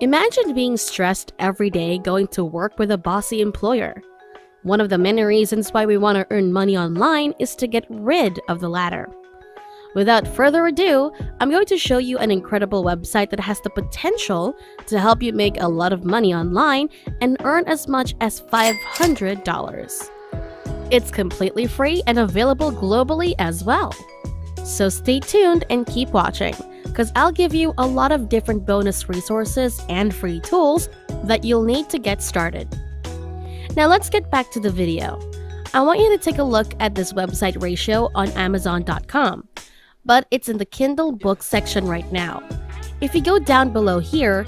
Imagine being stressed every day going to work with a bossy employer. One of the many reasons why we want to earn money online is to get rid of the latter. Without further ado, I'm going to show you an incredible website that has the potential to help you make a lot of money online and earn as much as $500. It's completely free and available globally as well. So stay tuned and keep watching, because I'll give you a lot of different bonus resources and free tools that you'll need to get started. Now let's get back to the video. I want you to take a look at this website ratio on Amazon.com, but it's in the Kindle book section right now. If you go down below here,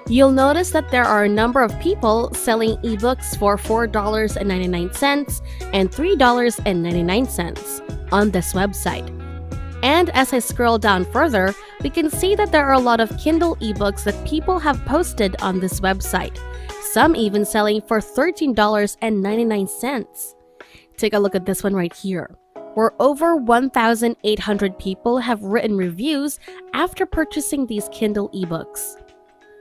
you'll notice that there are a number of people selling ebooks for $4.99 and $3.99 on this website. And as I scroll down further, we can see that there are a lot of Kindle ebooks that people have posted on this website, some even selling for $13.99. Take a look at this one right here, where over 1,800 people have written reviews after purchasing these Kindle ebooks.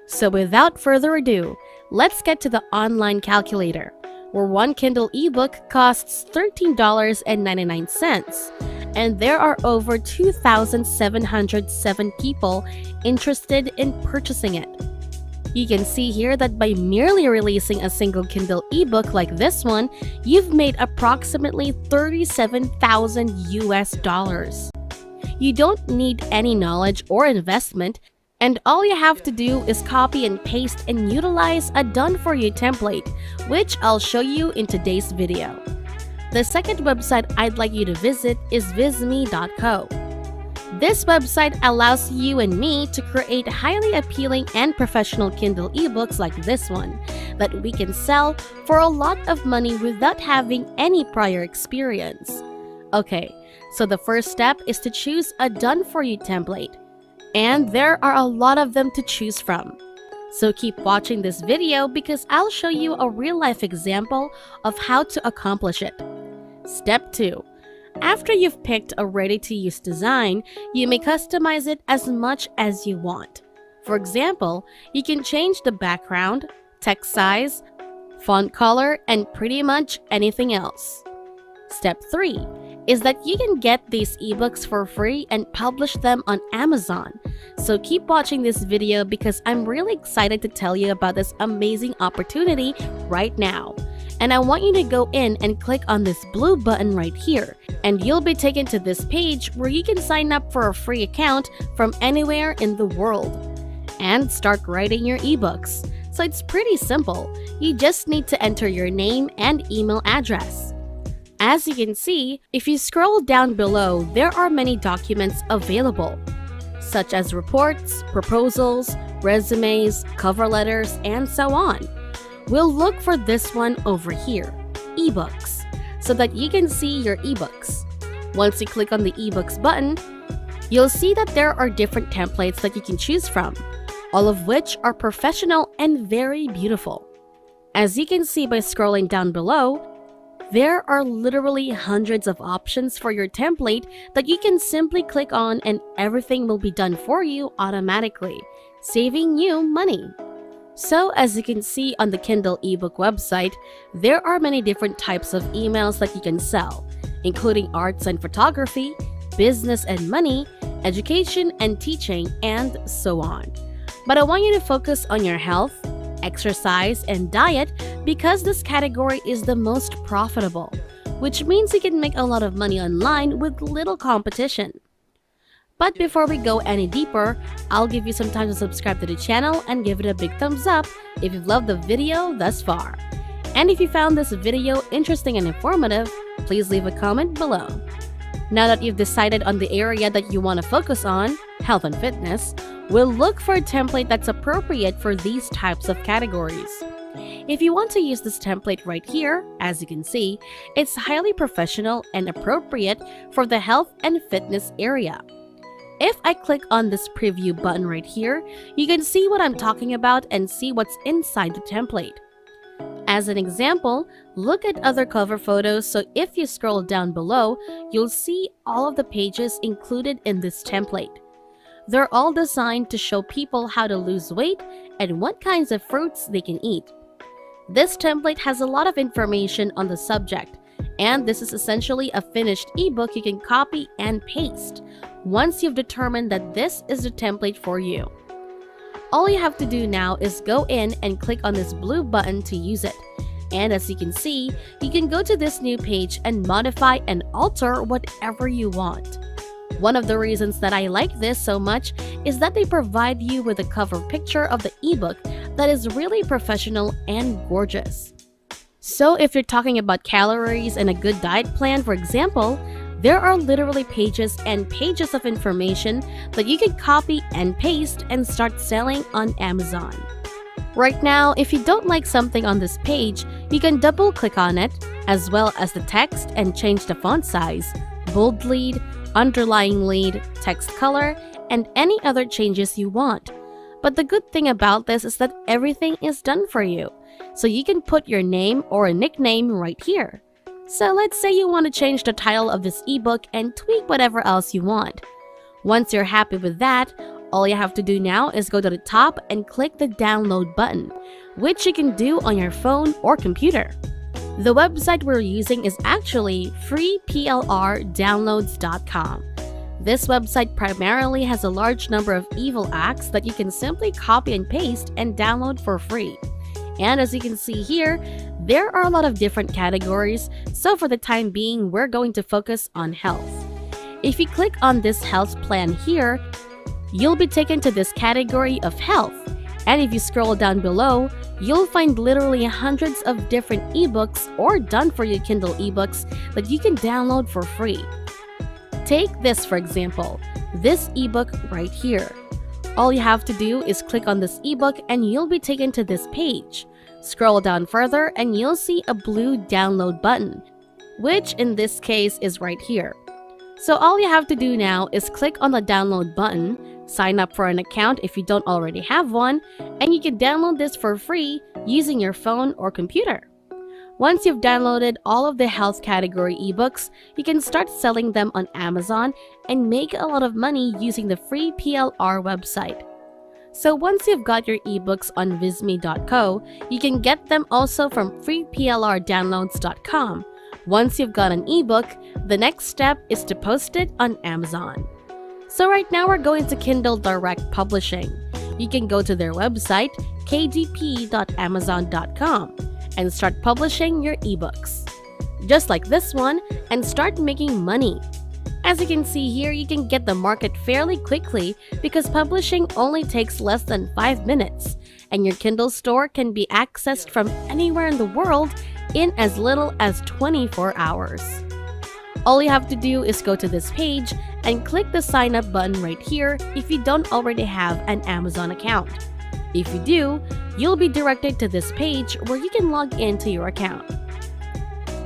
So without further ado, let's get to the online calculator, where one Kindle ebook costs $13.99, and there are over 2,707 people interested in purchasing it. You can see here that by merely releasing a single Kindle ebook like this one, you've made approximately $37,000. You don't need any knowledge or investment, and all you have to do is copy and paste and utilize a done-for-you template, which I'll show you in today's video. The second website I'd like you to visit is Visme.co. This website allows you and me to create highly appealing and professional Kindle ebooks like this one that we can sell for a lot of money without having any prior experience. Okay, so the first step is to choose a done-for-you template, and there are a lot of them to choose from. So keep watching this video because I'll show you a real-life example of how to accomplish it. Step 2. After you've picked a ready-to-use design, you may customize it as much as you want. For example, you can change the background, text size, font color, and pretty much anything else. Step 3 is that you can get these ebooks for free and publish them on Amazon. So keep watching this video because I'm really excited to tell you about this amazing opportunity right now. And I want you to go in and click on this blue button right here, and you'll be taken to this page where you can sign up for a free account from anywhere in the world and start writing your ebooks. So it's pretty simple. You just need to enter your name and email address. As you can see, if you scroll down below, there are many documents available, such as reports, proposals, resumes, cover letters, and so on. We'll look for this one over here, ebooks, so that you can see your ebooks. Once you click on the ebooks button, you'll see that there are different templates that you can choose from, all of which are professional and very beautiful. As you can see by scrolling down below, there are literally hundreds of options for your template that you can simply click on and everything will be done for you automatically, saving you money. So as you can see on the Kindle ebook website, there are many different types of emails that you can sell, including arts and photography, business and money, education and teaching, and so on. But I want you to focus on your health, exercise, and diet because this category is the most profitable, which means you can make a lot of money online with little competition. But before we go any deeper, I'll give you some time to subscribe to the channel and give it a big thumbs up if you've loved the video thus far. And if you found this video interesting and informative, please leave a comment below. Now that you've decided on the area that you want to focus on, health and fitness, we'll look for a template that's appropriate for these types of categories. If you want to use this template right here, as you can see, it's highly professional and appropriate for the health and fitness area. If I click on this preview button right here, you can see what I'm talking about and see what's inside the template. As an example, look at other cover photos, so if you scroll down below, you'll see all of the pages included in this template. They're all designed to show people how to lose weight and what kinds of fruits they can eat. This template has a lot of information on the subject, and this is essentially a finished ebook you can copy and paste once you've determined that this is the template for you. All you have to do now is go in and click on this blue button to use it. And as you can see, you can go to this new page and modify and alter whatever you want. One of the reasons that I like this so much is that they provide you with a cover picture of the ebook that is really professional and gorgeous. So if you're talking about calories and a good diet plan, for example, there are literally pages and pages of information that you can copy and paste and start selling on Amazon. Right now, if you don't like something on this page, you can double click on it, as well as the text, and change the font size, bold lead, underlying lead, text color, and any other changes you want. But the good thing about this is that everything is done for you, so you can put your name or a nickname right here. So let's say you want to change the title of this ebook and tweak whatever else you want. Once you're happy with that, all you have to do now is go to the top and click the download button, which you can do on your phone or computer. The website we're using is actually freeplrdownloads.com. This website primarily has a large number of evil acts that you can simply copy and paste and download for free. And as you can see here, there are a lot of different categories, so for the time being, we're going to focus on health. If you click on this health plan here, you'll be taken to this category of health. And if you scroll down below, you'll find literally hundreds of different ebooks or done-for-you Kindle ebooks that you can download for free. Take this for example, this ebook right here. All you have to do is click on this ebook and you'll be taken to this page. Scroll down further and you'll see a blue download button, which in this case is right here. So all you have to do now is click on the download button, sign up for an account if you don't already have one, and you can download this for free using your phone or computer. Once you've downloaded all of the health category ebooks, you can start selling them on Amazon and make a lot of money using the free PLR website. So once you've got your ebooks on visme.co, you can get them also from freeplrdownloads.com. Once you've got an ebook, the next step is to post it on Amazon. So right now we're going to Kindle Direct Publishing. You can go to their website, kdp.amazon.com, and start publishing your ebooks. Just like this one, and start making money. As you can see here, you can get the market fairly quickly because publishing only takes less than 5 minutes, and your Kindle store can be accessed from anywhere in the world in as little as 24 hours. All you have to do is go to this page and click the sign up button right here if you don't already have an Amazon account. If you do, you'll be directed to this page where you can log into your account.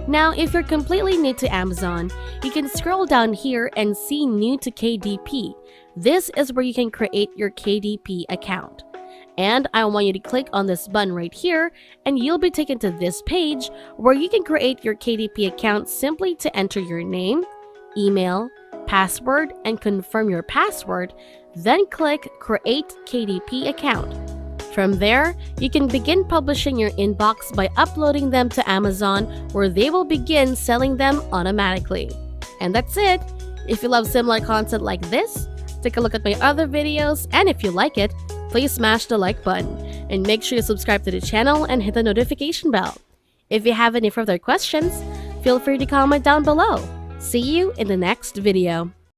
Now, if you're completely new to Amazon, you can scroll down here and see New to KDP. This is where you can create your KDP account. And I want you to click on this button right here and you'll be taken to this page where you can create your KDP account simply to enter your name, email, password, and confirm your password, then click Create KDP Account. From there, you can begin publishing your inbox by uploading them to Amazon where they will begin selling them automatically. And that's it! If you love similar content like this, take a look at my other videos, and if you like it, please smash the like button and make sure you subscribe to the channel and hit the notification bell. If you have any further questions, feel free to comment down below. See you in the next video.